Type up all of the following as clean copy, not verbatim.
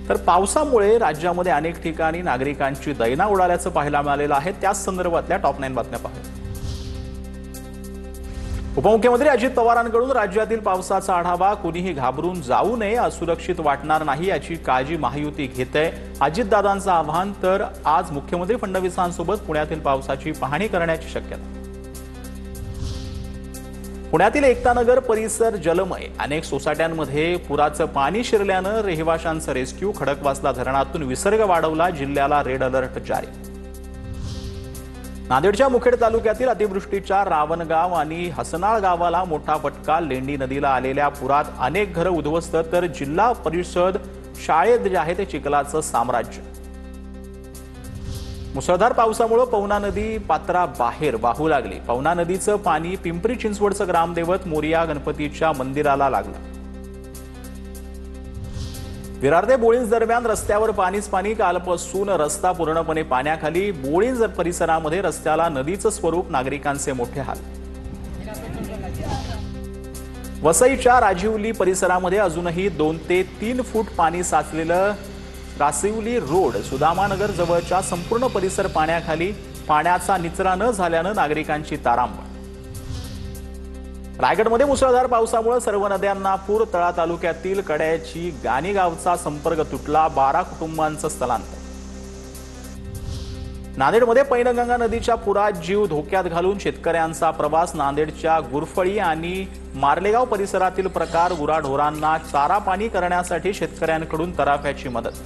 तर पावसामुळे राज्यामध्ये अनेक ठिकाणी नागरिकांची दैना उडाल्याचं पाहायला मिळालेलं आहे। त्याच संदर्भातल्या टॉप 9 बातम्या पाहूया। उपमुख्यमंत्री अजित पवारांकडून राज्यातील पावसाचा आढावा। कुणीही घाबरून जाऊ नये, असुरक्षित वाटणार नाही याची काळजी महायुती घेते। अजितदादांचं आव्हान। तर आज मुख्यमंत्री फडणवीसांसोबत पुण्यातील पावसाची पाहणी करण्याची शक्यता। पुण्यातील एकतानगर परिसर जलमय, अनेक सोसायट्यांमध्ये पुराचं पाणी शिरल्यानं रहिवाशांचं रेस्क्यू। खडकवासला धरणातून विसर्ग वाढवला, जिल्ह्याला रेड अलर्ट जारी। नांदेडच्या मुखेड तालुक्यातील अतिवृष्टीच्या रावणगाव आणि हसनाळ गावाला मोठा फटका। लेंडी नदीला आलेल्या पुरात अनेक घरं उद्ध्वस्त, तर जिल्हा परिषद शाळेत जे आहे ते चिखलाचं साम्राज्य। मुसळधार पावसामुळे पवना नदी पात्राबाहेर वाहू लागली। पवना नदीचं पाणी पिंपरी चिंचवडचं ग्रामदैवत मोरिया गणपतीच्या मंदिराला लागलं। विरार ते बोळींज दरम्यान रस्त्यावर पाणीच पाणी। कालपासून रस्ता पूर्णपणे पाण्याखाली। बोळींज परिसरामध्ये रस्त्याला नदीचं स्वरूप, नागरिकांचे मोठे हाल। वसईच्या राजिवली परिसरामध्ये अजूनही 2 ते 3 फूट पाणी साचलेलं। रासिवली रोड सुदामानगर जवळच्या संपूर्ण परिसर पाण्याखाली। पाण्याचा निचरा न झाल्यानं नागरिकांची तारांबळ। रायगडमध्ये मुसळधार पावसामुळे सर्व नद्यांना पूर। तळा तालुक्यातील कड्याची गाणी गावचा संपर्क तुटला, 12 कुटुंबांचं स्थलांतर। नांदेडमध्ये पैनगंगा नदीच्या पुरात जीव धोक्यात घालून शेतकऱ्यांचा प्रवास। नांदेडच्या गुरफळी आणि मार्लेगाव परिसरातील प्रकार। गुराढोरांना चारा पाणी करण्यासाठी शेतकऱ्यांकडून तराफ्याची मदत।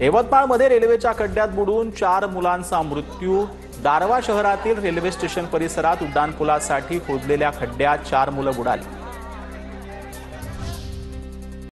यवतमाळमध्ये रेल्वेच्या खड्ड्यात बुडून 4 मुलांचा मृत्यू। दारवा शहरातील रेल्वे स्टेशन परिसरात उड्डाणपुलासाठी खोदलेल्या खड्ड्यात 4 मुलं बुडाली।